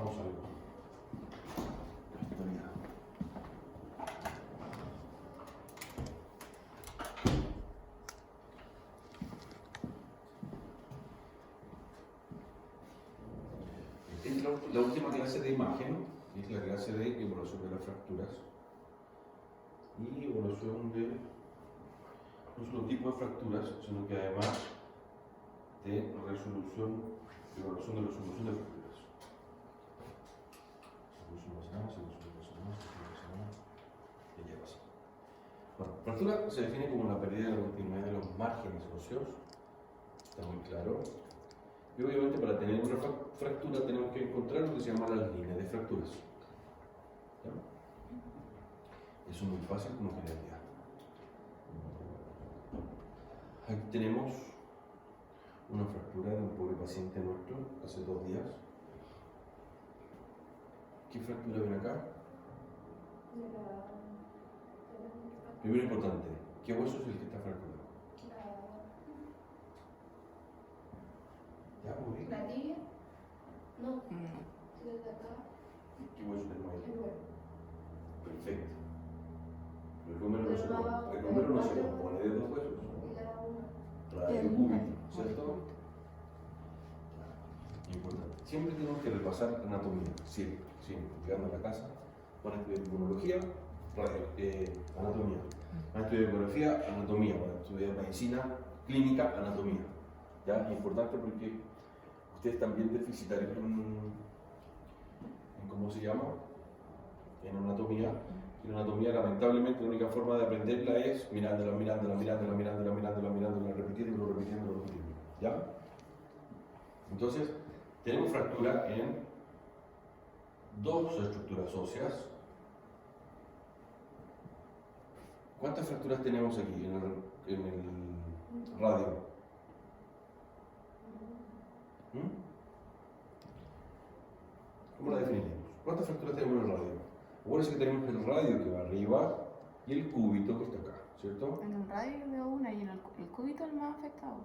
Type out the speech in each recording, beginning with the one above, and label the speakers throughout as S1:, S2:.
S1: Hagamos algo. Es la última clase de imagen, es la clase de evaluación de las fracturas y evaluación de no solo tipo de fracturas, sino que además de resolución, evaluación de resolución de fracturas. Y ya pasa. Bueno, fractura se define como la pérdida de la continuidad de los márgenes óseos, está muy claro. Y obviamente para tener una fractura tenemos que encontrar lo que se llama las líneas de fracturas. ¿Ya? Eso es muy fácil como generalidad. Aquí tenemos una fractura de un pobre paciente nuestro hace 2 días. ¿Qué fractura ven acá? Primero importante, ¿qué hueso es el que está fracturado? ¿Ya? ¿Muy bien?
S2: ¿La tibia? No. Desde acá.
S1: ¿Qué hueso tenemos ahí?
S2: El huevo.
S1: Perfecto. El número no se compone de 2 huesos. Radio cúbito, ¿cierto? Importante. Siempre tenemos que repasar anatomía, siempre. Llegando a la casa, van a estudiar inmunología, anatomía. Van a estudiar ecografía, anatomía. Van a estudiar medicina, clínica, anatomía. ¿Ya? Importante porque ustedes también deficitarios en ¿cómo se llama? En anatomía. Y la anatomía, lamentablemente, la única forma de aprenderla es mirándola, repitiendo. ¿Ya? Entonces, tenemos fractura en 2 estructuras óseas. ¿Cuántas fracturas tenemos aquí en el radio? ¿Cómo la definimos? ¿Cuántas fracturas tenemos en el radio? Acuérdense que tenemos el radio que va arriba y el cúbito que está acá, ¿cierto?
S3: En el radio yo veo una y en el cúbito el más afectado.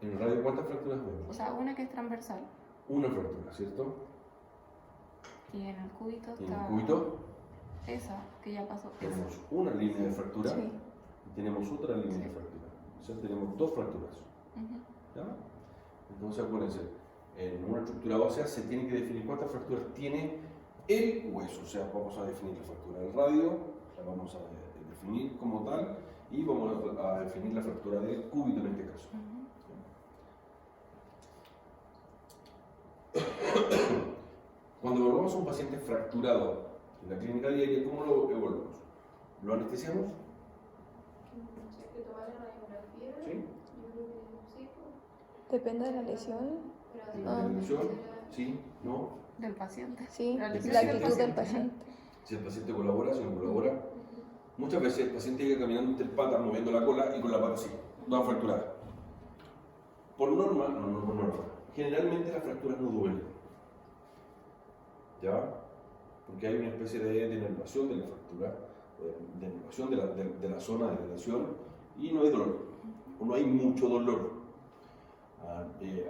S1: En el radio, ¿cuántas fracturas vemos?
S3: O sea, una que es transversal.
S1: Una fractura, ¿cierto?
S3: Y en el cúbito
S1: En
S3: está...
S1: el cúbito
S3: Esa, que ya pasó.
S1: tenemos una línea de fractura
S3: Sí.
S1: y tenemos otra línea de fractura. O sea, tenemos 2 fracturas. ¿Ya? Entonces, acuérdense, en una estructura ósea se tiene que definir cuántas fracturas tiene el hueso. O sea, vamos a definir la fractura del radio, la vamos a definir como tal, y vamos a definir la fractura del cúbito en este caso. Cuando evaluamos a un paciente fracturado en la clínica diaria, ¿cómo lo evaluamos? ¿Lo anestesiamos?
S2: Que tomar la radiografía.
S1: ¿Sí?
S2: Yo creo que sí.
S4: Depende de la lesión.
S1: ¿De la lesión? ¿Sí? ¿No?
S3: Del paciente.
S4: Sí,
S3: La
S4: la
S3: lesión
S4: actitud del paciente.
S1: Si el paciente colabora, si no colabora. Muchas veces el paciente llega caminando entre patas, moviendo la cola y con la pata así, toda fracturada. Por norma, generalmente las fracturas no duelen. ¿Ya? Porque hay una especie de denervación de la fractura, denervación de la zona de la lesión, y no hay dolor, o no hay mucho dolor.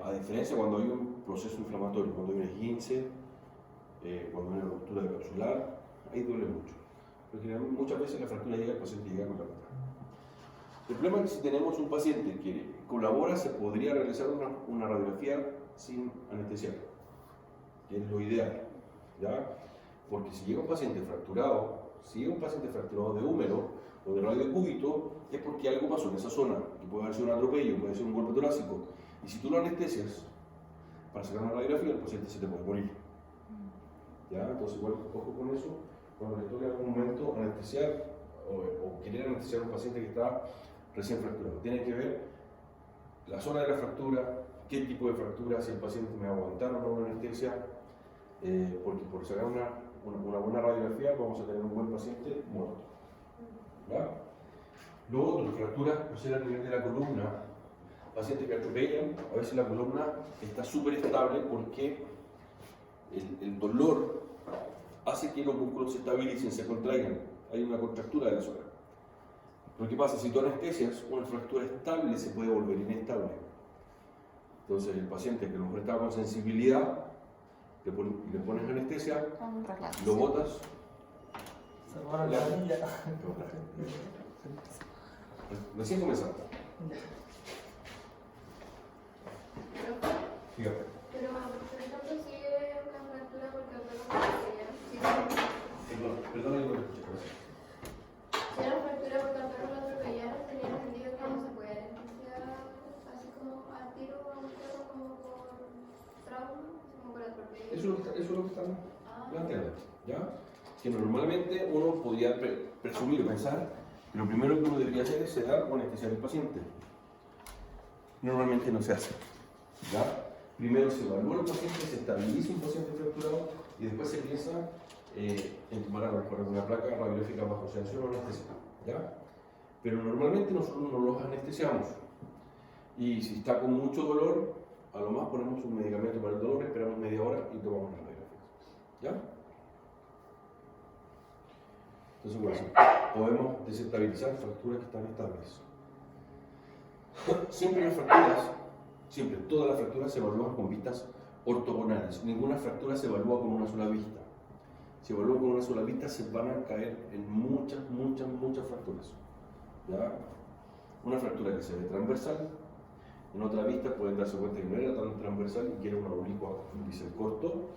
S1: A diferencia cuando hay un proceso inflamatorio, cuando hay un esguince, cuando hay una ruptura de capsular, ahí duele mucho. Porque muchas veces la fractura llega, el paciente llega con la pata. El problema es que si tenemos un paciente que colabora, se podría realizar una radiografía sin anestesiar, que es lo ideal, ¿ya? Porque si llega un paciente fracturado, de húmero o de radiocúbito, es porque algo pasó en esa zona, que puede haber sido un atropello, puede ser un golpe torácico. Y si tú lo anestesias para sacar una radiografía, el paciente se te puede morir. ¿Ya? Entonces, igual, ojo con eso, cuando le toque en algún momento anestesiar o querer anestesiar a un paciente que está recién fracturado. Tiene que ver la zona de la fractura, qué tipo de fractura, si el paciente me va a aguantar o no una anestesia, porque por sacar una buena radiografía vamos a tener un buen paciente muerto. ¿Ya? Luego, otras fracturas, por ser a nivel de la columna, pacientes que atropellan, a veces la columna está súper estable porque el dolor hace que los músculos se estabilicen, se contraigan, hay una contractura de la zona. Pero ¿qué pasa? Si tú anestesias, una fractura estable se puede volver inestable. Entonces el paciente que a lo mejor estaba con sensibilidad le pones anestesia,
S3: Un relato.
S1: lo botas.
S5: Cerraron la anilla.
S1: Recién comenzamos.
S2: Pero,
S1: Fíjate.
S2: pero, por ejemplo, si es una fractura porque
S1: Perdón, yo no lo escuché.
S2: si era una fractura porque al perro lo atropellaron, tenía entendido que no se puede anestesiar así como al tiro a un perro como por trauma, como por atropello.
S1: Eso es lo que estamos
S2: Ah,
S1: planteando, ¿ya? Que normalmente uno podría presumir o pensar que lo primero que uno debería hacer es sedar o anestesiar al paciente. Normalmente no se hace, ¿ya? Primero se evalúa al paciente, se estabiliza un paciente fracturado y después se piensa en tomar a lo mejor una placa radiológica bajo sedación o anestesia, ¿ya? Pero normalmente nosotros no los anestesiamos y si está con mucho dolor, a lo más ponemos un medicamento para el dolor, esperamos media hora y tomamos la radiografía, ¿ya? Entonces, bueno, podemos desestabilizar fracturas que están estables. Siempre las fracturas, siempre, todas las fracturas se evalúan con vistas ortogonales. Ninguna fractura se evalúa con una sola vista. Si evalúa con una sola vista, se van a caer en muchas fracturas, ¿ya? Una fractura que se ve transversal, en otra vista pueden darse cuenta que no era tan transversal y que era una oblicua, un bisel corto,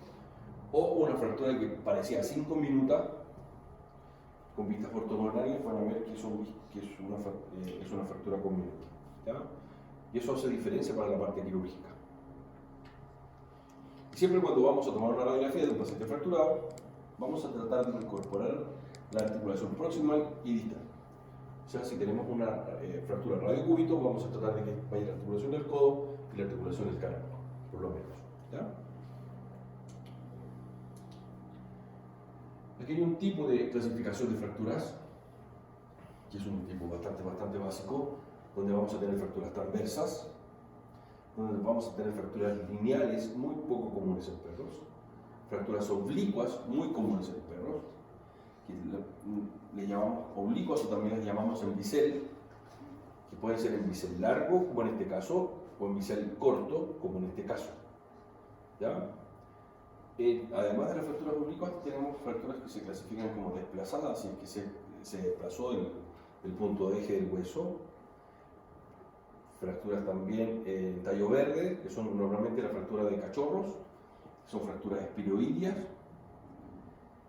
S1: o una fractura que parecía 5 minutos, con vistas ortogonales van a ver que es una fractura con minuta, ¿ya? Y eso hace diferencia para la parte quirúrgica. Siempre cuando vamos a tomar una radiografía de un paciente fracturado, vamos a tratar de incorporar la articulación proximal y distal. O sea, si tenemos una fractura radiocúbito, vamos a tratar de que vaya la articulación del codo y la articulación del cráneo, por lo menos, ¿ya? Aquí hay un tipo de clasificación de fracturas, que es un tipo bastante básico, donde vamos a tener fracturas transversas, donde vamos a tener fracturas lineales muy poco comunes en perros, fracturas oblicuas muy comunes en perros, que le llamamos oblicuas o también las llamamos en bisel, que pueden ser en bisel largo, como en este caso, o en bisel corto, como en este caso, ¿ya? Además de las fracturas oblicuas, tenemos fracturas que se clasifican como desplazadas, y que se desplazó el punto de eje del hueso. Fracturas también en tallo verde, que son normalmente las fracturas de cachorros, son fracturas espiroideas,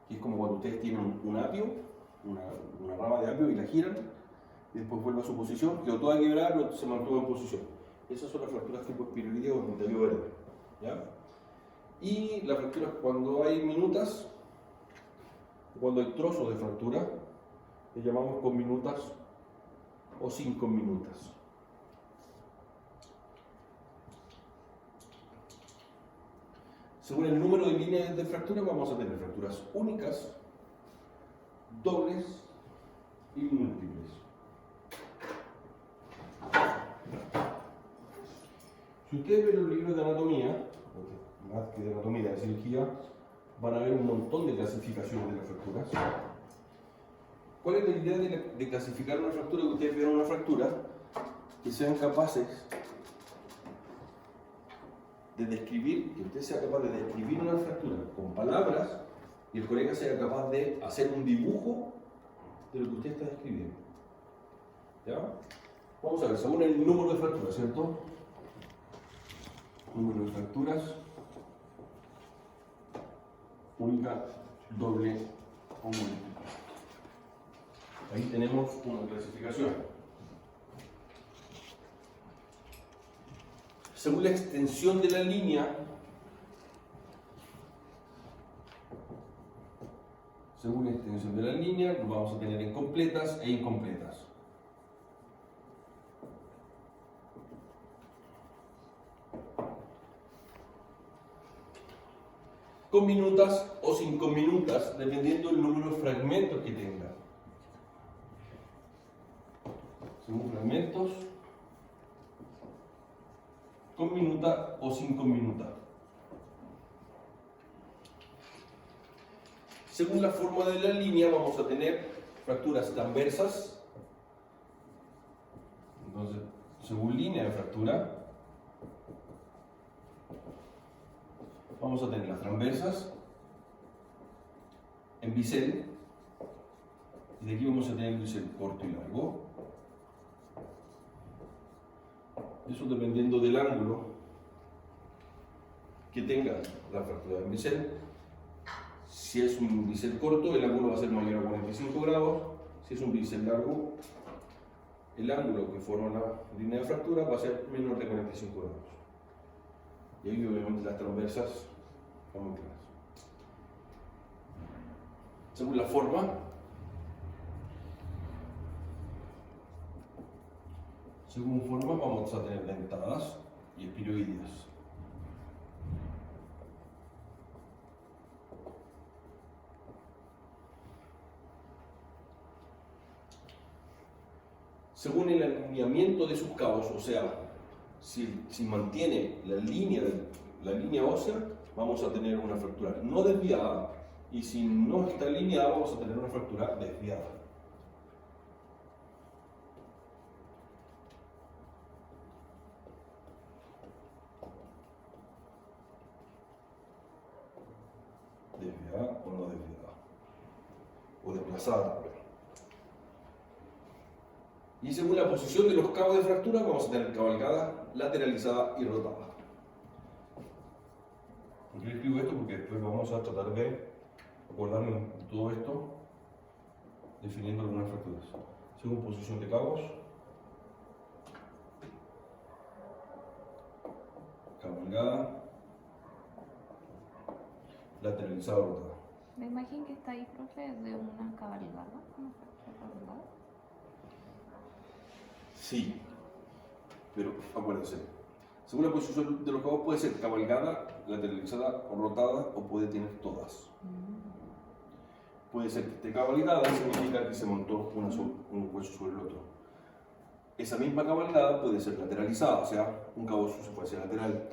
S1: que es como cuando ustedes tienen un apio, una rama de apio y la giran, y después vuelve a su posición, quedó toda quebrada, pero se mantuvo en posición. Esas son las fracturas tipo espiroidea o en tallo verde, ¿ya? Y las fracturas cuando hay minutas, cuando hay trozos de fractura, le llamamos conminutas o sin conminutas. Según el número de líneas de fractura vamos a tener fracturas únicas, dobles y múltiples. Si ustedes ven los libros de anatomía, más que de anatomía y de cirugía, van a ver un montón de clasificaciones de las fracturas. ¿Cuál es la idea de clasificar una fractura? Que ustedes vean una fractura, que sean capaces de describir, que usted sea capaz de describir una fractura con palabras y el colega sea capaz de hacer un dibujo de lo que usted está describiendo. ¿Ya? Vamos a ver, según el número de fracturas, ¿cierto? Número de fracturas, única, doble o múltiple. Ahí tenemos una clasificación. Según la extensión de la línea, lo vamos a tener en completas e incompletas. Con minutas o sin conminutas, dependiendo del número de fragmentos que tenga. Según fragmentos, con minuta o sin conminuta. Según la forma de la línea vamos a tener fracturas transversas. Entonces, según línea de fractura, vamos a tener las transversas en bisel, y de aquí vamos a tener el bisel corto y largo. Eso dependiendo del ángulo que tenga la fractura en bisel. Si es un bisel corto, el ángulo va a ser mayor a 45 grados. Si es un bisel largo, el ángulo que forma la línea de fractura va a ser menor de 45 grados. Y ahí obviamente las transversas son muy claras. Según la forma, vamos a tener dentadas y espiroideas. Según el alineamiento de sus cabos, o sea, si mantiene la línea ósea, vamos a tener una fractura no desviada, y si no está alineada, vamos a tener una fractura desviada. Desviada o no desviada, o desplazada también. Y según la posición de los cabos de fractura, vamos a tener cabalgada, lateralizada y rotada. Yo escribo esto porque después vamos a tratar de acordarnos de todo esto, definiendo algunas fracturas. Según posición de cabos, cabalgada, lateralizada o rotada.
S3: La imagen que está ahí, profe, es de una cabalgada. ¿Una fractura cabalgada?
S1: Sí, pero acuérdense, según la posición de los cabos puede ser cabalgada, lateralizada o rotada, o puede tener todas. Puede ser que esté cabalgada, significa que se montó un hueso sobre el otro. Esa misma cabalgada puede ser lateralizada, o sea, un cabo sucio puede ser lateral.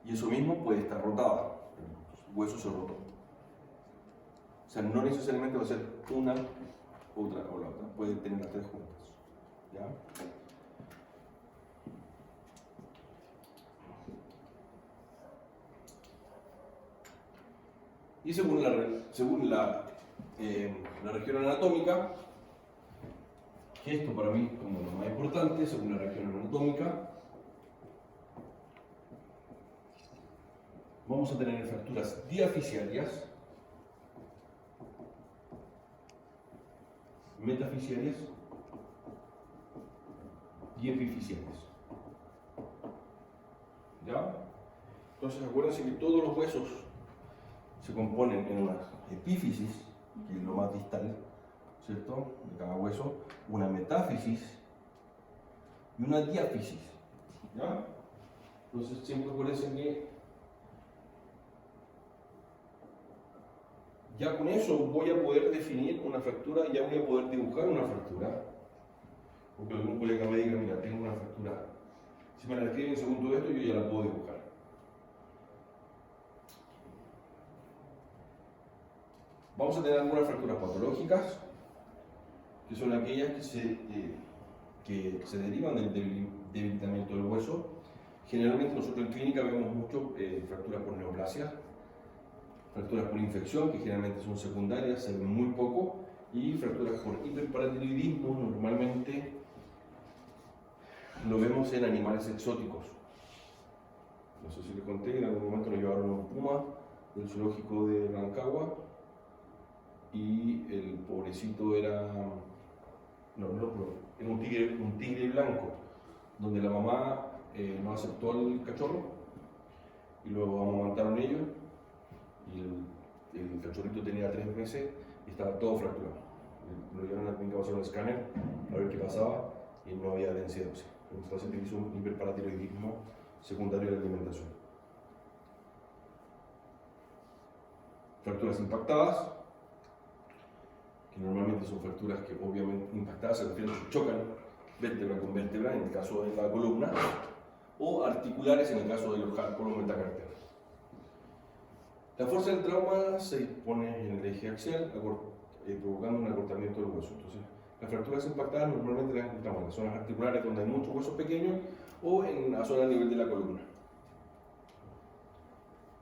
S1: Y eso mismo puede estar rotada, el hueso se rotó. O sea, no necesariamente va a ser una, otra o la otra, puede tener las tres juntas. ¿Ya? Y según la región anatómica, que esto para mí como lo más importante, según la región anatómica, vamos a tener fracturas diafisiarias, metafisiarias y epifisiales. ¿Ya? Entonces acuérdense que todos los huesos se componen en una epífisis, que es lo más distal, ¿cierto?, de cada hueso, una metáfisis y una diáfisis. ¿Ya? Entonces siempre acuérdense que ya con eso voy a poder definir una fractura, ya voy a poder dibujar una fractura. Porque algún colega me diga, mira, tengo una fractura. Si me la escriben según todo esto, yo ya la puedo dibujar. Vamos a tener algunas fracturas patológicas, que son aquellas que se derivan del debilitamiento del hueso. Generalmente nosotros en clínica vemos mucho fracturas por neoplasia, fracturas por infección, que generalmente son secundarias, se ven muy poco, y fracturas por hiperparatiroidismo, normalmente lo vemos en animales exóticos. No sé si les conté, en algún momento nos llevaron un puma del zoológico de Rancagua, y el pobrecito era un tigre blanco, donde la mamá no aceptó al cachorro, y luego amamantaron ellos, y el cachorrito tenía 3 meses y estaba todo fracturado. Lo llevaron a la clínica a hacer un escáner a ver qué pasaba, y no había densidad ósea. Entonces se hizo un hiperparatiroidismo secundario de la alimentación. Fracturas impactadas, que normalmente son fracturas que obviamente impactadas se refieren a que chocan vértebra con vértebra en el caso de la columna, o articulares en el caso de los cálculos metacarpianos. La fuerza del trauma se pone en el eje axial, provocando un acortamiento del hueso. Entonces, las fracturas impactadas normalmente las encontramos en las zonas articulares donde hay muchos huesos pequeños, o en la zona a nivel de la columna.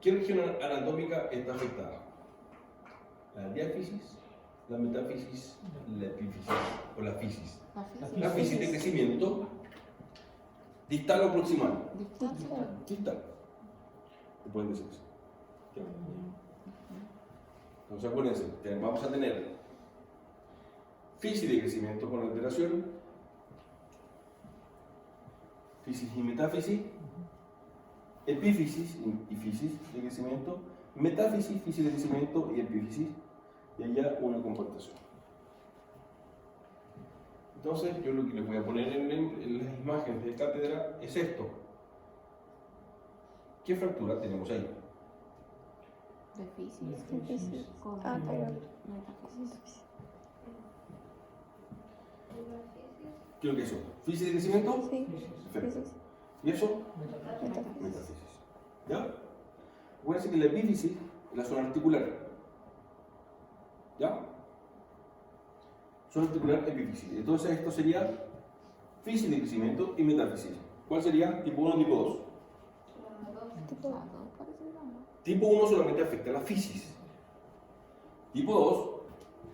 S1: ¿Qué región anatómica está afectada? La diáfisis, la metafisis, la epífisis o la fisis. La fisis de crecimiento distal o proximal. Distal. ¿Te pueden decir eso? ¿Ya? Entonces acuérdense, vamos a tener fisis de crecimiento con alteración, fisis y metáfisis, epífisis y fisis de crecimiento, metáfisis, fisis de crecimiento y epífisis, y allá una compactación. Entonces, yo lo que les voy a poner en las imágenes de cátedra es esto. ¿Qué fractura tenemos ahí?
S3: Difícil. Con
S4: Ah, pero-
S3: metafisis.
S1: ¿Qué es lo que es eso? ¿Fisis de crecimiento?
S4: Sí,
S1: Perfecto.
S4: fisis,
S1: ¿Y eso?
S4: metáfisis.
S1: Metáfisis. ¿Ya? Acuérdense que la epífisis es la zona articular. ¿Ya? Zona articular, epífisis. Entonces esto sería fisis de crecimiento y metáfisis. ¿Cuál sería? Tipo 1 o tipo 2.
S4: Tipo,
S3: Las dos parecen, ¿no?
S1: Tipo 1 solamente afecta la fisis. Tipo 2,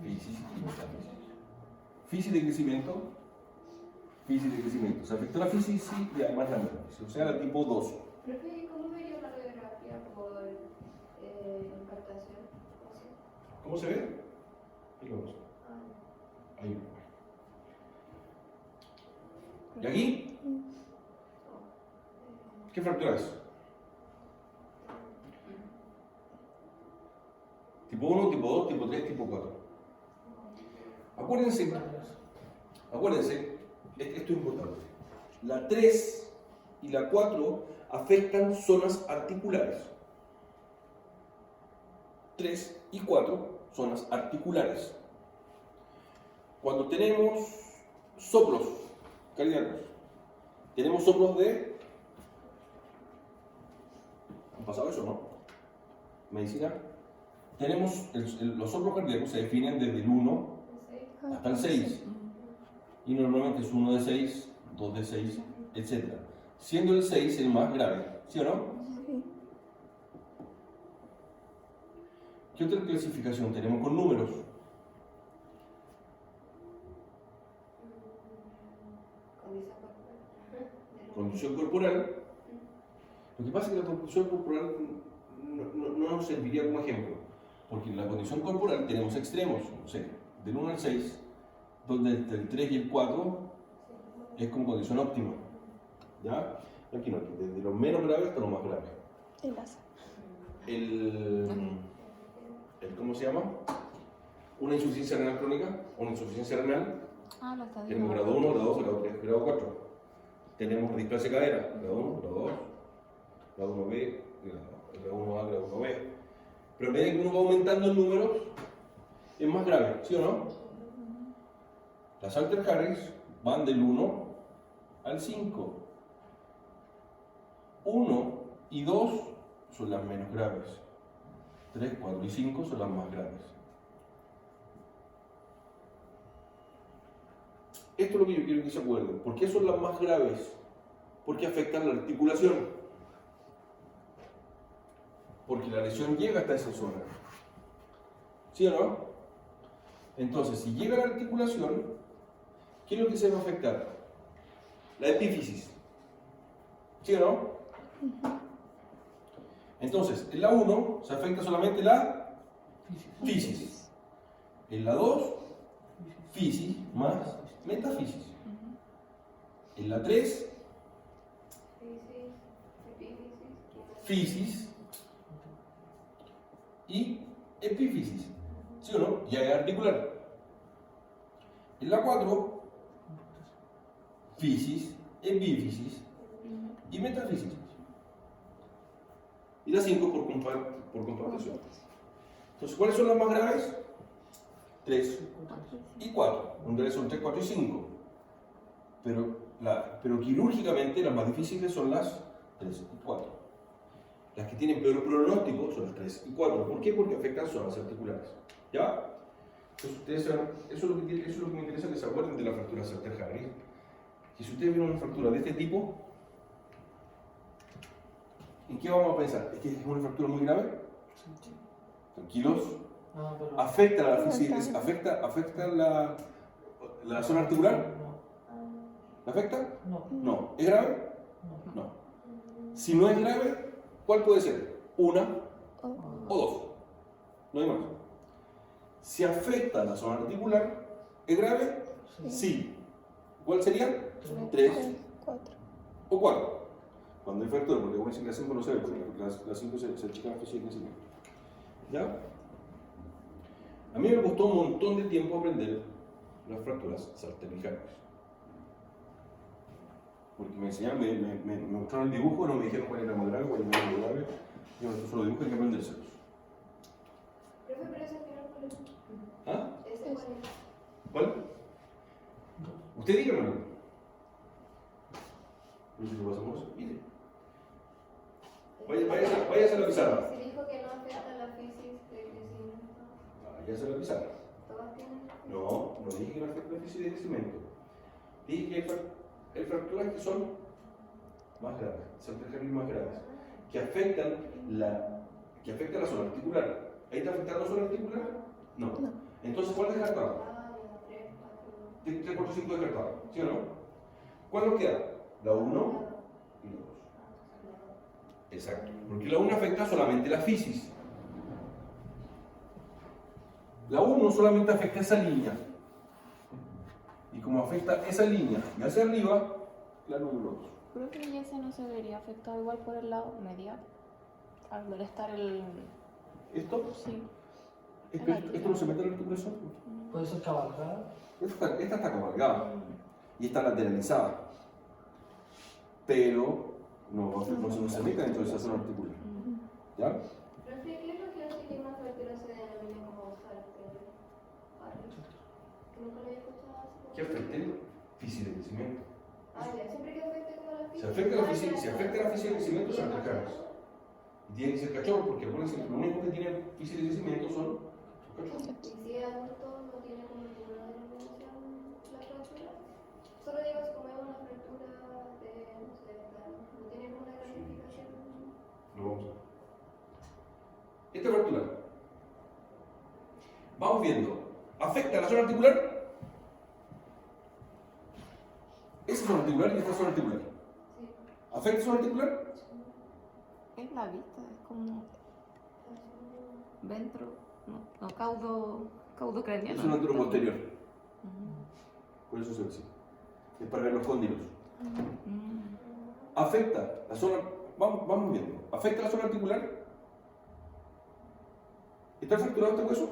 S1: fisis y metáfisis. Fisis de crecimiento, fisis de crecimiento. Se afecta la fisis y además la metáfisis. O sea, la tipo 2.
S2: Profe, ¿cómo vería la radiografía por impactación?
S1: ¿Cómo se ve? Ahí lo vemos. Ahí. ¿Y aquí? ¿Qué fractura es? Tipo 1, tipo 2, tipo 3, tipo 4. Acuérdense, esto es importante. La 3 y la 4 afectan zonas articulares. 3 y 4, zonas articulares. Cuando tenemos soplos cardíacos, tenemos soplos de... ¿Han pasado eso, no? Medicina. Tenemos los soplos cardíacos se definen desde el 1 hasta el 6. Y normalmente es 1 de 6, 2 de 6, etc. Siendo el 6 el más grave. ¿Sí o no?
S4: sí.
S1: ¿Qué otra clasificación tenemos con números? Condición corporal. Lo que pasa es que la condición corporal no nos serviría como ejemplo, porque en la condición corporal tenemos extremos, no sé, del 1 al 6, donde entre el 3 y el 4 es como condición óptima. ¿Ya? Aquí no, aquí, desde lo menos grave hasta lo más grave.
S4: El asa.
S1: ¿Cómo se llama? Una insuficiencia renal crónica, una insuficiencia renal.
S3: Ah, lo está
S1: Tenemos
S3: diciendo.
S1: grado 1, grado 2, grado 3, grado 4. Tenemos displasia de cadera, grado 1, grado 2, grado 1B, grado 1A, grado 1B. Pero a medida que uno va aumentando en números, es más grave, ¿sí o no? Las Salter-Harris van del 1 al 5. 1 y 2 son las menos graves. 3, 4 y 5 son las más graves. Esto es lo que yo quiero que se acuerden. ¿Por qué son las más graves? Porque afectan la articulación. Porque la lesión llega hasta esa zona. ¿Sí o no? Entonces, si llega a la articulación, ¿qué es lo que se va a afectar? La epífisis. ¿Sí o no? Entonces, en la 1 se afecta solamente la fisis. En la 2, fisis más metafisis. En la 3, fisis y epífisis. ¿Sí o no? Ya es articular. En la 4, fisis, epífisis y metafisis. Y la 5 por compactación. Entonces, ¿cuáles son las más graves? 3 y 4. En realidad son 3, 4 y 5. Pero quirúrgicamente las más difíciles son las 3 y 4. Las que tienen peor pronóstico son las 3 y 4. ¿Por qué? Porque afectan zonas articulares. ¿Ya? Entonces, ustedes saben, eso es lo que me interesa que se acuerden de la fractura Salter-Harris. Que si ustedes ven una fractura de este tipo, ¿En qué vamos a pensar? ¿Es que es una fractura muy grave? Tranquilos.
S5: Ah, pero...
S1: ¿Afecta la física? ¿Afecta la zona articular? ¿La afecta?
S5: No,
S1: No. ¿Es grave?
S5: no.
S1: No. Si no es grave, ¿cuál puede ser? Una
S4: O
S1: o dos. No hay más. Si afecta la zona articular, ¿es grave? Sí. ¿Cuál sería? 3
S4: 3, 4.
S1: o 4. Cuando hay fractura, porque vamos a decir que la 5 no se ve, porque la 5 se achica la física encima. ¿Ya? A mí me costó un montón de tiempo aprender las fracturas cervicales. Porque me enseñaron, me mostraron el dibujo, no me dijeron cuál era más grave, cuál era menos grave. Yo estos son los dibujos, hay que aprendérselos.
S2: Profe, pero ese final, ¿cuál es?
S1: ¿Ah?
S2: ¿Ese cuál es?
S1: ¿Cuál? Usted dígamelo. No sé si lo pasamos. Mire. Váyase a la pizarra.
S2: Se dijo que no afecta la física de crecimiento.
S1: Váyase a la pizarra.
S2: Todas tienen.
S1: No dije que no afecta la física de crecimiento. Dije que hay fracturas que son más graves, cervicales más graves, que afectan la zona articular. ¿Ahí está afectando la zona articular? No. Entonces, ¿cuál descartado?
S2: Ah, ya, 3, 4.
S1: 3, 4, 5 descartado, ¿sí o no? ¿Cuál nos queda? La 1 y la 2. Exacto, porque la 1 afecta solamente la fisis. La 1 solamente afecta esa línea. Y como afecta esa línea y hacia arriba, la número 2.
S3: Creo que ese no se vería afectado igual por el lado medial. Al molestar el...
S1: ¿Esto?
S3: Sí.
S1: ¿Esto no se mete en la articulación?
S5: Puede ser cabalgada.
S1: Esta está cabalgada y está lateralizada. Pero no se mete dentro de esa zona articular. ¿Ya?
S2: Profe, ¿qué es lo que hace que una fractura se denomine como salto? Nunca lo había escuchado así.
S1: ¿Qué afecta el físico de crecimiento?
S2: Ah, ya, siempre que afecte como la
S1: Si afecta la física de crecimiento, son cercanos. Y tiene que ser cachorro, porque acuérdense que lo único que tiene física de crecimiento son cachorros.
S2: Y si es adulto, no tiene como ninguna denominación la fractura. Solo digo si como es una fractura de, no sé, no tiene ninguna clasificación.
S1: Lo vamos a ver. Esta fractura. Vamos viendo. ¿Afecta la zona articular? Esa zona articular y esta zona articular.
S2: Sí.
S1: ¿Afecta la zona articular?
S3: Es la vista, es como ventro, no caudo craneano.
S1: Es un antero posterior.
S3: Mm.
S1: Por eso se ve así. Es para ver los cóndilos.
S3: Mm.
S1: ¿Afecta la zona? Vamos viendo. ¿Afecta la zona articular? ¿Está fracturado este hueso?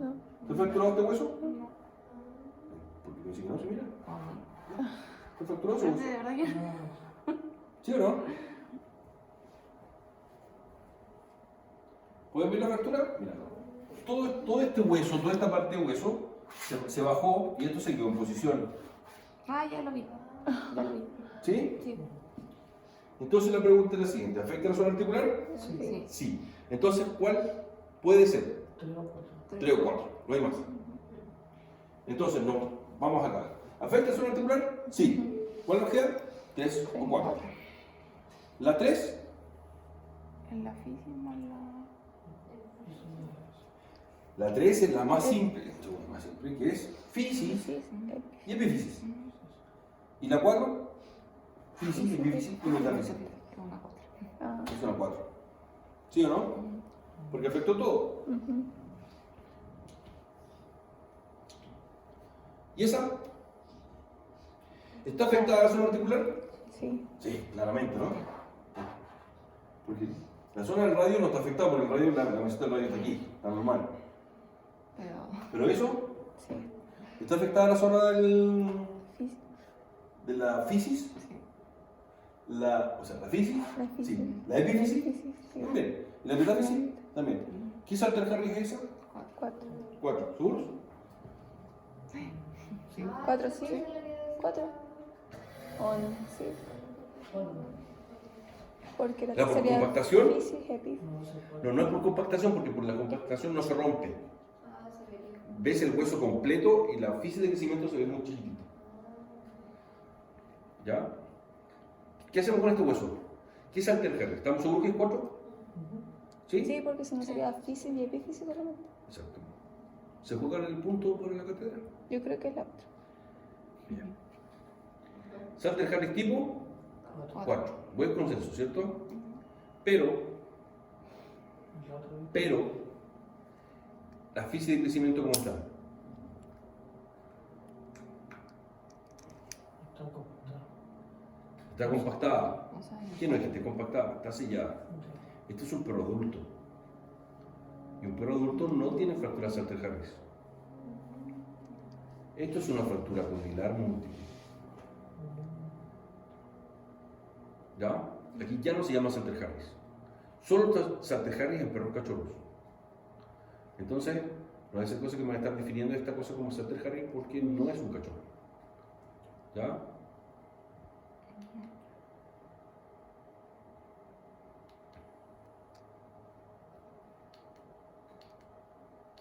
S4: No.
S1: ¿Está fracturado este hueso?
S3: No.
S1: Porque si no se mira.
S3: Oh.
S1: ¿Está fracturado ese
S3: De
S1: hueso?
S3: verdad que
S1: ¿Sí o no? ¿Pueden ver la fractura? Mira. Todo este hueso, toda esta parte de hueso, se bajó y esto se quedó en posición.
S3: Ah, ya lo vi. Ya lo vi.
S1: ¿Sí?
S3: Sí.
S1: Entonces la pregunta es la siguiente. ¿Afecta la zona articular?
S3: Sí.
S1: Sí. Entonces, ¿cuál puede ser?
S5: 3 o 4.
S1: 3 o 4, no hay más. Entonces, no, vamos acá. ¿Afecta la zona articular? Sí. ¿Cuál nos queda? 3 o 4. La 3,
S3: En la física,
S1: la 3 es la más simple, que es fisis
S4: Sí,
S1: y epífisis. ¿Y la 4? Fisis, epífisis y metafísis.
S3: es una otra.
S4: Ah,
S1: Es una 4. ¿Sí o no? Porque afectó todo.
S4: ujú.
S1: ¿Y esa? ¿Está afectada la zona articular?
S4: Sí.
S1: Sí, claramente, ¿no? Porque la zona del radio no está afectada porque el radio, la meseta del radio está aquí, está normal. Pero eso,
S4: Sí.
S1: ¿está afectada la zona
S4: Fis-
S1: de la fisis? O sea, la fisis,
S4: La física.
S1: sí. La epífisis,
S4: Sí.
S1: también. ¿Y la metafísis? También. ¿Qué salta el Harry esa?
S4: 4.
S1: 4. ¿Seguros?
S3: Sí.
S4: 4, sí. 4. O no, sí. Porque la
S1: ¿La por
S4: sería
S1: compactación?
S4: Fisis, epífisis.
S5: No sé cuál.
S1: No es por compactación, porque por la compactación no se rompe.
S2: Ah, se vería.
S1: Ves el hueso completo y la fisis de crecimiento se ve muy chiquitita. ¿Ya? ¿Qué hacemos con este hueso? ¿Qué es Salter Harris? ¿Estamos seguros que es 4? ¿Sí?
S3: Sí, porque si no sería fisis y epífisis solamente.
S1: Exacto. ¿Se juega en el punto para la catedral?
S3: Yo creo que es la otra.
S1: Bien. Salter Harris tipo
S5: 4.
S1: 4. Buen consenso, ¿cierto? Pero, la física de crecimiento, ¿cómo está? Está compactada.
S3: No sabía.
S1: ¿Qué no es que esté compactada? Está sellada. Esto es un perro adulto. Y un perro adulto no tiene fractura Salter Harris. Esto es una fractura condilar múltiple. ¿Ya? Aquí ya no se llama Salter Harris. Solo está Salter Harris en perros cachorros. Entonces, no es cosa que me van a estar definiendo esta cosa como Salter Harris porque no es un cachorro. ¿Ya?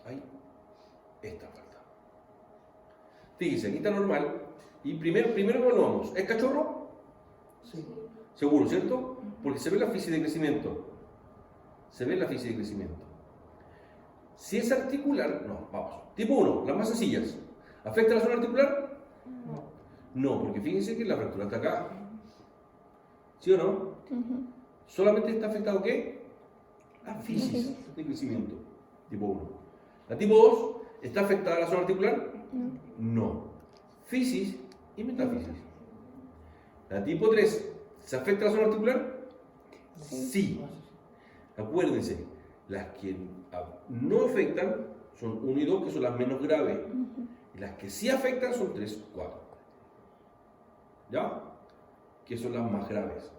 S1: Ahí, esta falta. Fíjense, aquí está normal. Y primero evaluamos. ¿Es cachorro?
S5: Sí.
S1: Seguro, ¿cierto? Porque se ve la física de crecimiento. Se ve la física de crecimiento. Si es articular, no, vamos. Tipo 1, las más sencillas. ¿Afecta la zona articular? No, porque fíjense que la fractura está acá. ¿Sí o no? ¿Solamente está afectado qué? La fisis de crecimiento. Tipo 1. La tipo 2, ¿está afectada la zona articular? No. Fisis y metafisis. La tipo 3, ¿se afecta la zona articular? Sí. Acuérdense, las que no afectan son 1 y 2, que son las menos graves. Y las que sí afectan son 3 y 4. ¿Ya? Que son las más graves.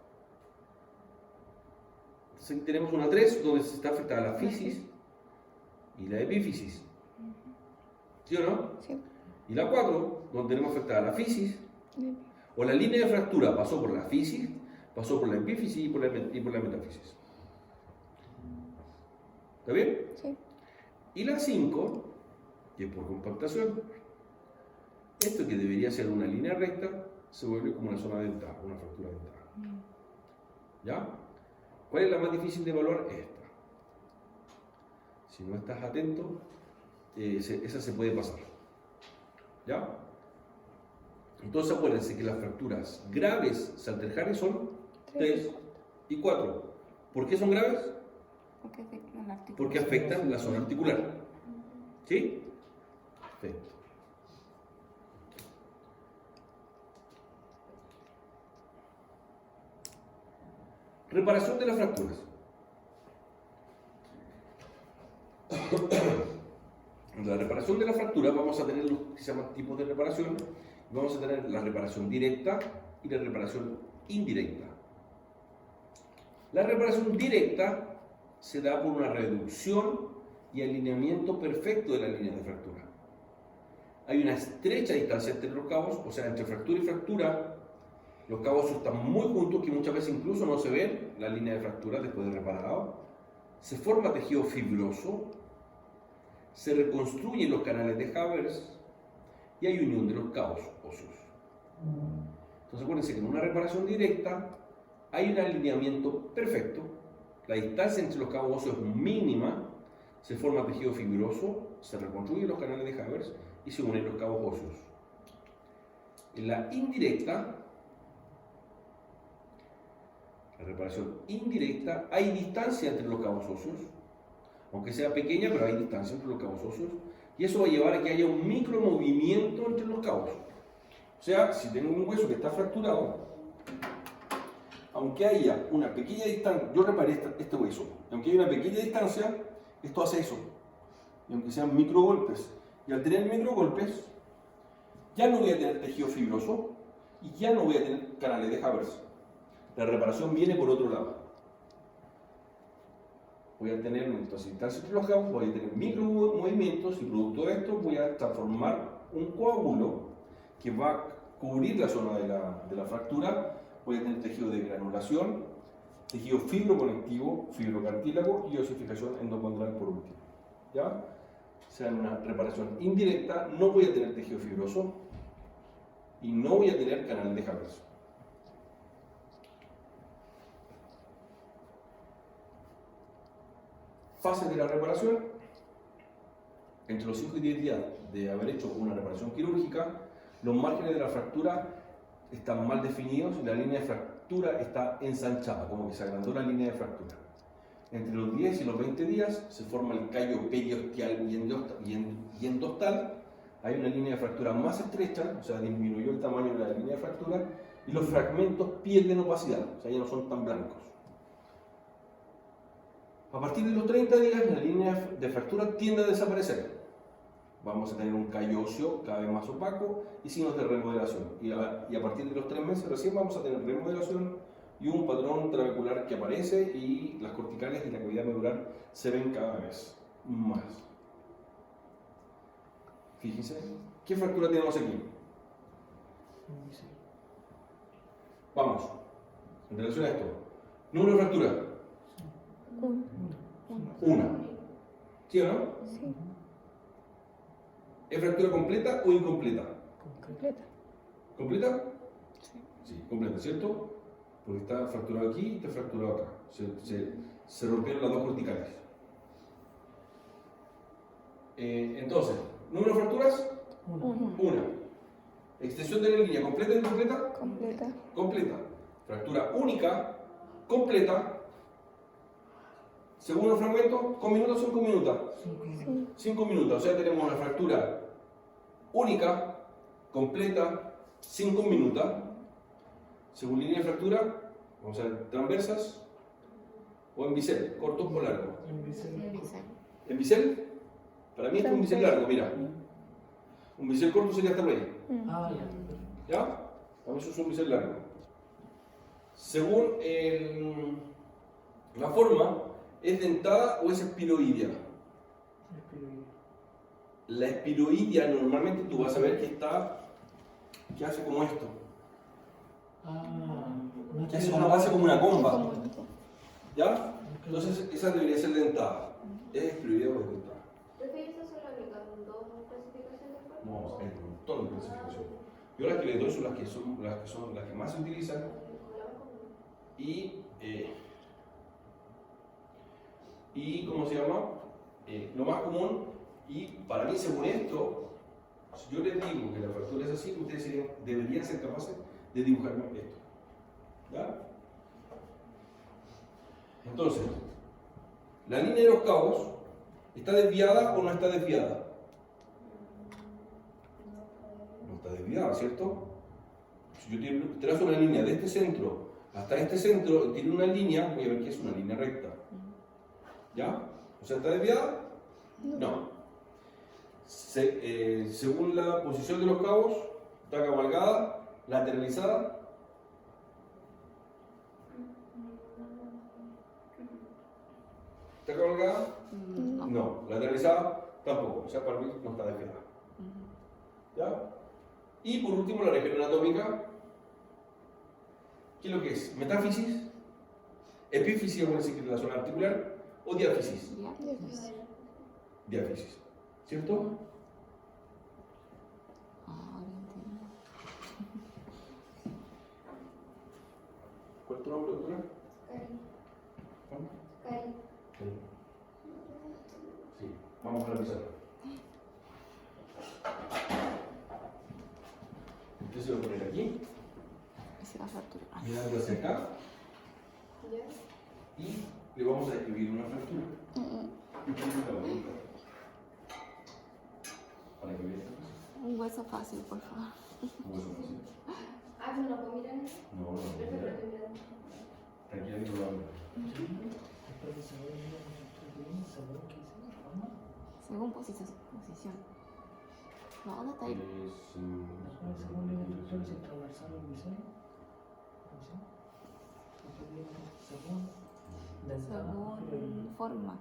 S1: Entonces tenemos una 3 donde se está afectada la fisis y la epífisis. ¿Sí o no?
S3: Sí.
S1: Y la 4, donde tenemos afectada la fisis, o la línea de fractura pasó por la fisis, pasó por la epífisis y por la metafisis. ¿Está bien?
S3: Sí.
S1: Y la 5, que es por compactación, esto que debería ser una línea recta, se vuelve como una zona dentada, una fractura dentada. ¿Ya? ¿Cuál es la más difícil de evaluar? Esta. Si no estás atento, esa se puede pasar. ¿Ya? Entonces acuérdense que las fracturas graves Salter Harris son 3 y 4. ¿Por qué son graves? Porque afectan la zona articular. ¿Sí? Perfecto. Reparación de las fracturas. En la reparación de la fractura vamos a tener los que se llaman tipos de reparación. Vamos a tener la reparación directa y la reparación indirecta. La reparación directa se da por una reducción y alineamiento perfecto de la línea de fractura. Hay una estrecha distancia entre los cabos, o sea, entre fractura y fractura, los cabos están muy juntos, que muchas veces incluso no se ven la línea de fractura después de reparado. Se forma tejido fibroso, se reconstruyen los canales de Havers y hay unión de los cabos óseos. Entonces acuérdense que en una reparación directa hay un alineamiento perfecto, la distancia entre los cabos óseos es mínima, se forma tejido fibroso, se reconstruyen los canales de Havers y se unen los cabos óseos. En la indirecta, la reparación indirecta, hay distancia entre los cabos óseos, aunque sea pequeña, pero hay distancia entre los cabos óseos, y eso va a llevar a que haya un micromovimiento entre los cabos. O sea, si tengo un hueso que está fracturado, aunque haya una pequeña distancia, yo reparé este hueso, aunque haya una pequeña distancia, esto hace eso, y aunque sean microgolpes, y al tener microgolpes, ya no voy a tener tejido fibroso, y ya no voy a tener canales de Havers. La reparación viene por otro lado. Voy a tener una distancia entre los cabos, voy a tener micromovimientos y producto de esto voy a transformar un coágulo que va a cubrir la zona de la fractura. Voy a tener tejido de granulación, tejido fibroconectivo, fibrocartílago y osificación endocondral por último. ¿Ya? O sea, en una reparación indirecta no voy a tener tejido fibroso y no voy a tener canal de Havers. fase de la reparación, entre los 5 y 10 días de haber hecho una reparación quirúrgica, los márgenes de la fractura están mal definidos y la línea de fractura está ensanchada, como que se agrandó la línea de fractura. Entre los 10 y los 20 días se forma el callo periosteal y endostal. Hay una línea de fractura más estrecha, o sea, disminuyó el tamaño de la línea de fractura y los fragmentos pierden opacidad, o sea, ya no son tan blancos. A partir de los 30 días, la línea de fractura tiende a desaparecer. Vamos a tener un callo óseo cada vez más opaco y signos de remodelación. Y a partir de los 3 meses recién vamos a tener remodelación y un patrón trabecular que aparece y las corticales y la cavidad medular se ven cada vez más. Fíjense, ¿qué fractura tenemos aquí? Vamos, en relación a esto. Número de fractura. Una. ¿Sí o no?
S3: Sí.
S1: ¿Es fractura completa o incompleta?
S3: Completa.
S1: ¿Completa?
S3: Sí.
S1: Sí, completa, ¿cierto? Porque está fracturado aquí y está fracturado acá. Se rompieron las dos corticales. Entonces, ¿número de fracturas? Una. Extensión de la línea, ¿completa o incompleta?
S3: Completa.
S1: Completa. Fractura única, completa. Segundo fragmento, ¿con minutos o 5 minutos?
S3: Sí.
S1: 5 minutos, o sea, tenemos una fractura única, completa, 5 minutos. Según línea de fractura, vamos a ver transversas o en bisel, cortos o largos. ¿En bisel? Para mí esto es un bisel largo, mira. Un bisel corto sería hasta por ahí.
S5: Ah, ya.
S1: ¿Ya? Para mí eso es un bisel largo. Según la forma, ¿es dentada o es espiroidea? La espiroidea normalmente tú vas a ver que hace como esto. Que hace como una comba. ¿Ya? Entonces esa debería ser dentada. ¿Es espiroidea o es dentada?
S2: ¿Esas son las únicas dos clasificaciones?
S1: No, hay un montón de clasificaciones. Yo las que les doy son las que más se utilizan y ¿cómo se llama? Lo más común, y para mí según esto, si yo les digo que la fractura es así, ustedes deberían ser capaces de dibujarme esto. ¿Ya? Entonces, la línea de los cabos, ¿está desviada o no está desviada? No está desviada, ¿cierto? Si yo trazo una línea de este centro hasta este centro y tiro una línea, voy a ver que es una línea recta. ¿Ya? O sea, ¿está desviada? No. Según la posición de los cabos, está cabalgada, lateralizada. ¿Está cabalgada? No. ¿Lateralizada? Tampoco. O sea, para mí no está desviada. ¿Ya? Y por último, la región anatómica. ¿Qué es lo que es? ¿Metáfisis? ¿Epífisis, vamos a decir que es la zona articular? ¿O diáfisis? Diáfisis. ¿Cierto? ¿Cuál es tu nombre, doctora? ¿Cómo?
S2: Cari.
S1: Sí, vamos a la pizarra. Usted se va a poner aquí,
S3: Esa fractura.
S1: mirando hacia acá,
S2: ¿Ya?
S1: y le vamos a escribir una fractura. Para que vea esta cosa.
S3: Un hueso fácil, por favor.
S1: Un hueso fácil.
S2: Ah, ¿no lo puedo mirar?
S1: No, no,
S2: Pero
S1: no.
S2: lo estoy mirando.
S1: Tranquila, que no lo hablo.
S3: Según posición. No, ¿dónde está ahí? Según forma.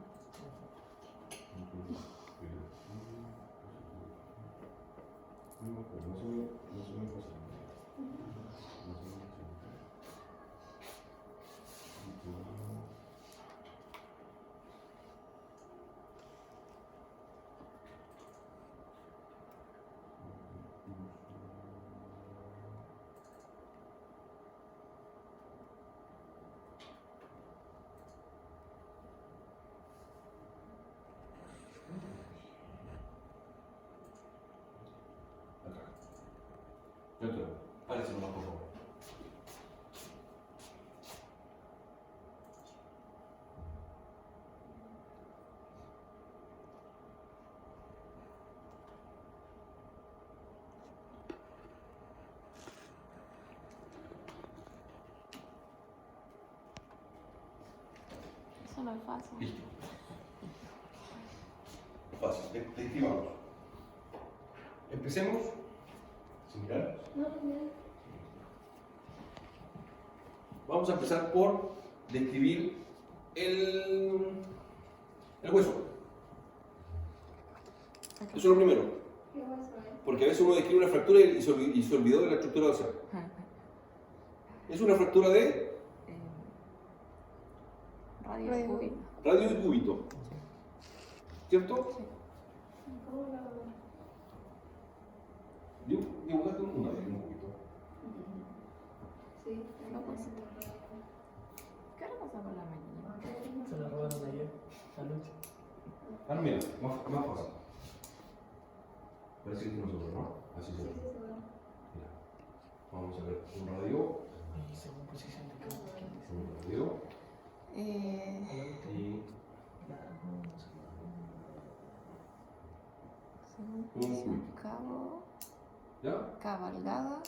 S1: Doctora, párese nomás, por favor.
S3: Eso no es fácil.
S1: Listo. Fácil, describamos. Empecemos. Sin mirar.
S2: No, también.
S1: Vamos a empezar por describir el hueso. Eso es lo primero.
S2: ¿Qué vas a ver?
S1: Porque a veces uno describe una fractura y se olvidó de la estructura ósea. Es una fractura de
S3: Radio
S4: Radio
S3: cúbito.
S1: radio y cúbito. ¿Cierto?
S2: ¿Cómo lo hago?
S1: Dibujaste una de un cúbito.
S2: Sí,
S3: No, pues. ¿Qué hora pasa con la mañana?
S5: Se la robaron ayer, anoche.
S1: Ah, no, mira, más fácil. Parece que nosotros, ¿no? Así se ve. Mira, vamos a ver un radio,
S5: Y según posición de cada
S1: un radio y
S3: Según
S1: Un cúbito.
S3: cabo,
S1: ¿ya?
S3: cabalgada,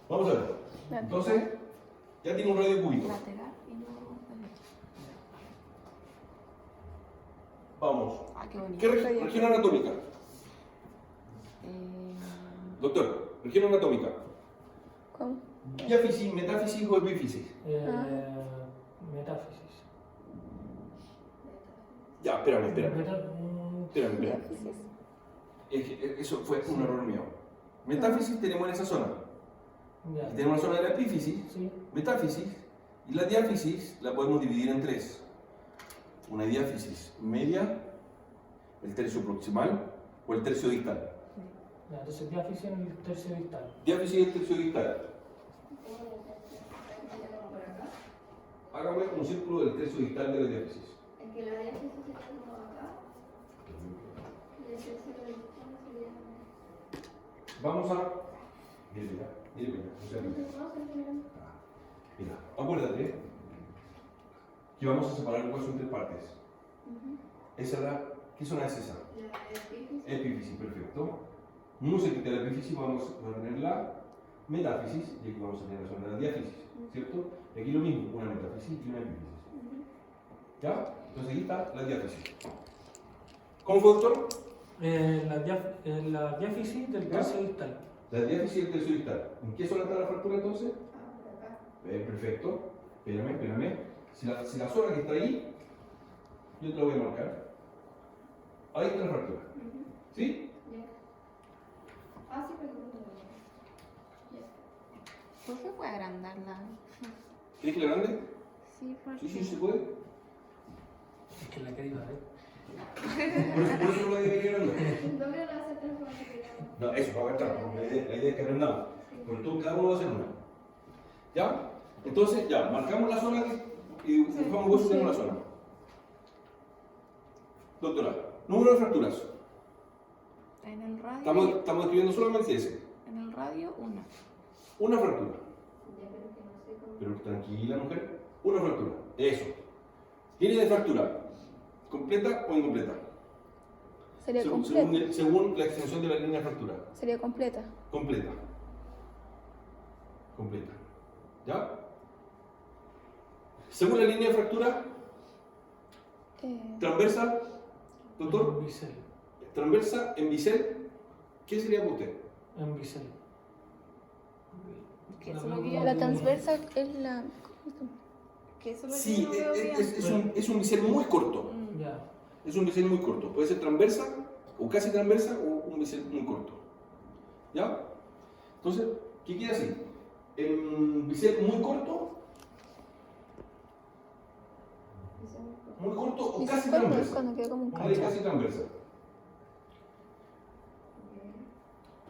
S1: Vamos a ver. Entonces, ya tiene un radio cúbito.
S3: lateral y luego derecha.
S1: Vamos.
S3: Ah, qué bonito.
S1: ¿Qué región anatómica? Doctor, región anatómica.
S4: ¿Cómo?
S1: Diáfisis, metáfisis o epífisis.
S5: Metáfisis.
S1: Ya, espérame.
S5: Espérame.
S4: Diáfisis.
S1: Es que eso fue un error mío. Metáfisis tenemos en esa zona.
S5: Ya.
S1: Y tenemos la zona de la epífisis,
S5: Sí.
S1: metáfisis, y la diáfisis la podemos dividir en tres. Una diáfisis media, el tercio proximal o el tercio distal.
S5: Ya, entonces diáfisis en el tercio distal.
S1: Diáfisis y el tercio distal. Hágame un círculo del tercio distal de la diáfisis.
S2: Es que la diáfisis está como acá. Y el tercero distal sería.
S1: Vamos a... Mire, o sea,
S2: No sé qué.
S1: mira, acuérdate que vamos a separar el hueso en tres partes. Esa es la... ¿Qué zona es esa?
S2: La epífisis.
S1: Epífisis, perfecto. Muy cerquita de la epífisis vamos a tener la metáfisis y aquí vamos a tener la zona de la diáfisis, ¿cierto? Y aquí lo mismo, una metáfisis y una epífisis. ¿Ya? Entonces aquí está la diáfisis. ¿Cómo fue, doctor?
S5: La diáfisis del tercio distal.
S1: La diáfisis y el tercio distal. ¿En qué zona está la fractura entonces?
S2: Ah, por acá.
S1: Perfecto. Espérame. Si la zona que está ahí, yo te la voy a marcar. Ahí está la fractura. ¿Sí?
S2: Ya. Ah, sí, pero no lo veo. Ya.
S3: ¿Por qué puede agrandarla?
S1: ¿Quieres que la grande?
S3: Sí, porque...
S1: Sí, se puede.
S5: Es que la quería ver.
S1: Por eso lo debería grande.
S2: ¿Dónde lo hace transformar?
S1: No, eso, va a estar. La idea es que aprendamos. Por todo, cada uno va a hacer una. ¿Ya? Entonces, ya, marcamos la zona y dibujamos hueso en la zona. Doctora, número de fracturas.
S3: En el radio...
S1: Estamos escribiendo solamente ese.
S3: En el radio, una.
S1: Una fractura.
S2: Ya, pero que no sé cómo.
S1: Pero tranquila, mujer. Una fractura. Eso. Línea de fractura. ¿Completa o incompleta?
S4: Sería completa.
S1: Según la extensión de la línea de fractura.
S4: Sería completa.
S1: Completa. Completa. ¿Ya? Según la línea de fractura, transversa, doctor,
S5: En bisel.
S1: transversa en bisel, ¿qué sería para usted?
S5: En bisel.
S3: Que eso lo que yo-
S4: La transversa es la...
S3: que eso lo que
S1: Sí,
S3: yo no veo bien.
S1: es un bisel muy corto.
S3: Mm.
S5: Ya.
S1: Es un bisel muy corto. Puede ser transversa o casi transversa o un bisel muy corto. ¿Ya? Entonces, ¿qué quiere decir? En bisel muy corto o
S4: ¿Y
S1: casi
S4: cuándo es
S1: transversa.
S4: cuando queda como un
S1: Ahí
S4: cacho?
S1: casi transversa.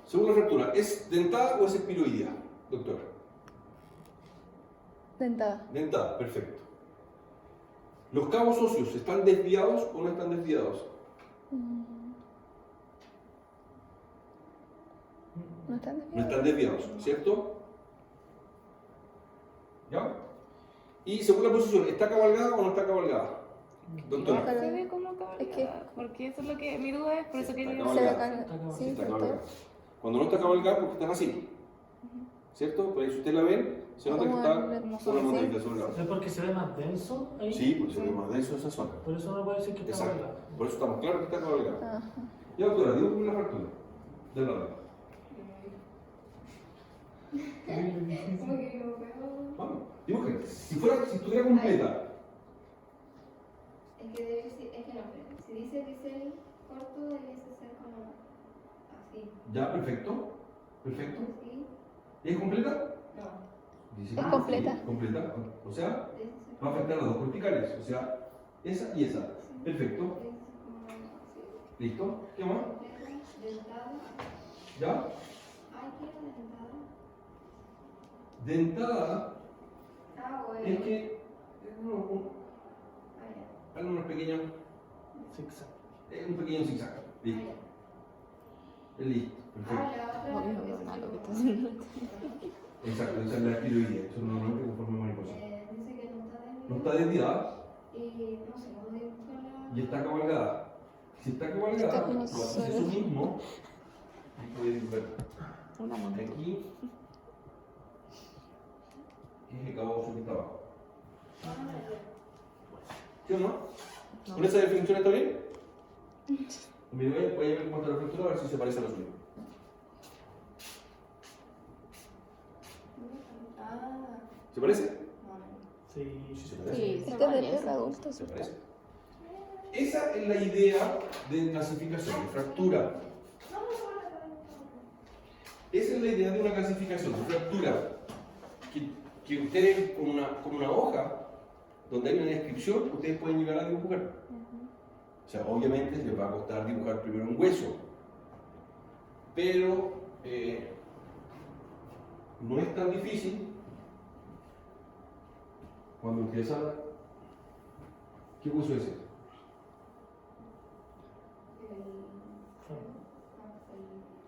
S1: Según la fractura, ¿es dentada o es espiroidea, doctora?
S4: Dentada.
S1: Dentada, perfecto. ¿Los cabos óseos están desviados o no están desviados?
S4: No están
S1: No están desviados, ¿cierto? ¿Ya? Y según la posición, ¿está cabalgada o no está cabalgada? Doctora.
S3: Se ve como cabalgada,
S4: Es que-
S3: porque eso es lo que mi duda es, por eso
S1: Sí,
S3: quería
S1: está
S4: Se ve
S1: cabalgada.
S4: acá.
S5: Está
S4: Sí,
S1: Está
S4: ¿cierto?
S1: cabalgada. Cuando no está cabalgada, porque están así. ¿Cierto? Pero si usted la ven, se nota que
S4: Como
S1: está
S4: el-
S1: una modificación grave.
S5: ¿Es porque se ve más denso ahí?
S1: Sí, porque se ve más denso esa zona.
S5: Por eso no puede decir que está
S1: Exacto.
S5: cabalgado.
S1: Por eso estamos claros que está cabalgada.
S4: Ajá.
S1: Ya, doctora, digo como una fractura. De lado.
S2: Como que no veo.
S1: Vamos, dibuje. Si estuviera completa.
S2: Es que debe ser, es que no, pero si dice bisel corto, debe ser como así.
S1: Ya, perfecto. Perfecto.
S2: Así.
S1: ¿Es completa?
S2: No,
S1: Dice
S4: Es
S1: que
S4: completa.
S1: sí, completa. O sea,
S2: debe ser
S1: va a afectar a las dos corticales. O sea, esa y esa. Perfecto.
S2: debe ser como así.
S1: ¿Listo? ¿Qué más?
S2: Dentada.
S1: ¿Ya?
S2: Ay, ¿qué era dentada?
S1: Dentada
S2: Ah, bueno.
S1: es que
S2: Ah, ya.
S1: algunos pequeños,
S5: Zigzag.
S1: un pequeño zigzag.
S2: Ah,
S1: Listo.
S2: ya.
S1: Listo. Perfecto.
S2: Ah, la otra.
S3: Obvio, normal lo que está haciendo.
S1: Exacto, esa es la estiroidea. Eso normalmente conforme mariposa.
S2: Dice que no está desviada.
S1: No está desviada
S2: Y no sé cómo dibujarla.
S1: y está cabalgada. Si está
S4: Está
S1: cabalgada,
S4: como
S1: lo haces
S4: solo.
S1: eso mismo. Y puedes ver
S3: Una montaña.
S1: aquí, que es el cabo que está abajo.
S2: Ah,
S1: ¿Sí o no? ¿Con esa definición está bien? Mire, voy a ver cómo está la fractura, a ver si se parece a la suya.
S2: ya. Ah,
S1: ¿Se parece?
S2: no.
S5: Sí.
S1: Sí, se parece.
S3: Sí, se
S4: Este es de
S3: parece.
S4: perro adulto,
S1: ¿Se
S4: sí.
S1: parece? Esa es la idea de clasificación, de fractura. Esa es la idea de una clasificación, de fractura. Que ustedes, con una hoja, donde hay una descripción, ustedes pueden llegar a dibujar. O sea, obviamente les va a costar dibujar primero un hueso, pero no es tan difícil cuando empieza. ¿Qué hueso es ese?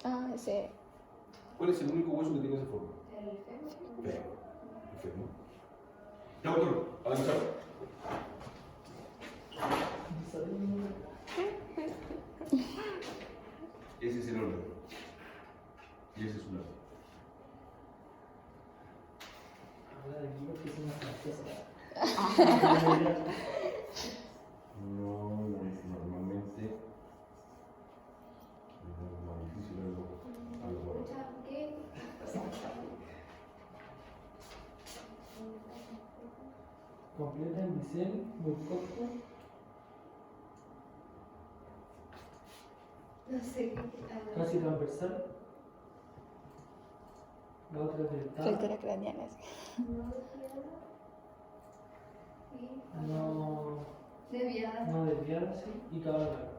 S4: Ah, ese.
S1: ¿Cuál es el único hueso que tiene esa forma?
S2: El fémur.
S1: Perfecto. Perfecto. Ya, doctor, a la mesa. Ese es el orden. Y ese es su lado.
S5: Ahora de aquí porque es una francesa.
S1: No, normalmente es más difícil algo raro.
S2: Escucha, ¿qué?
S5: Completa el bisel, muy corto.
S2: No sé qué.
S5: Casi transversal. La otra es dentada.
S4: Fractura craneal, así.
S2: No desviada. Y
S5: No,
S2: desviada.
S5: no desviada, sí. Y cabalgada.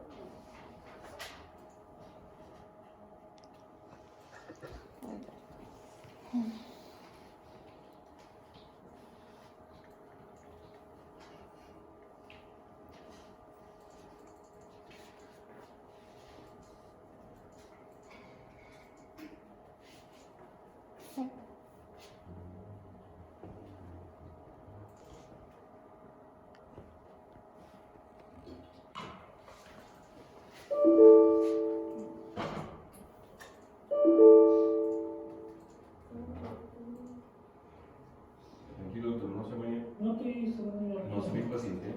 S1: Tranquilo, doctor, no se me,
S5: No estoy seguro.
S1: no se me impaciente.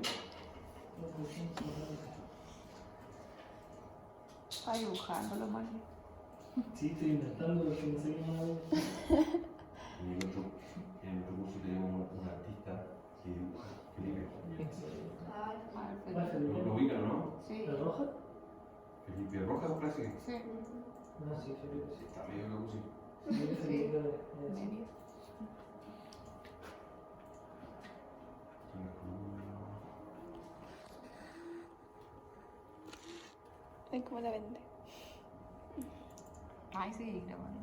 S3: Está dibujándolo, Mario.
S5: Sí, estoy inventando lo que no sé qué más.
S1: En el otro curso tenemos un artista que dibuja, Felipe.
S2: Ah,
S3: A ver,
S5: ¿Cuál
S3: pero-
S5: es el
S1: Lo ubican, ¿no?
S3: Sí,
S5: ¿La roja?
S1: Felipe Rojas, parece.
S3: sí,
S5: No, sí, Felipe.
S1: Sí, está medio loco, sí.
S5: Sí, Felipe de-
S3: medio.
S4: Ven cómo la vende.
S3: Ay, sí, grabando.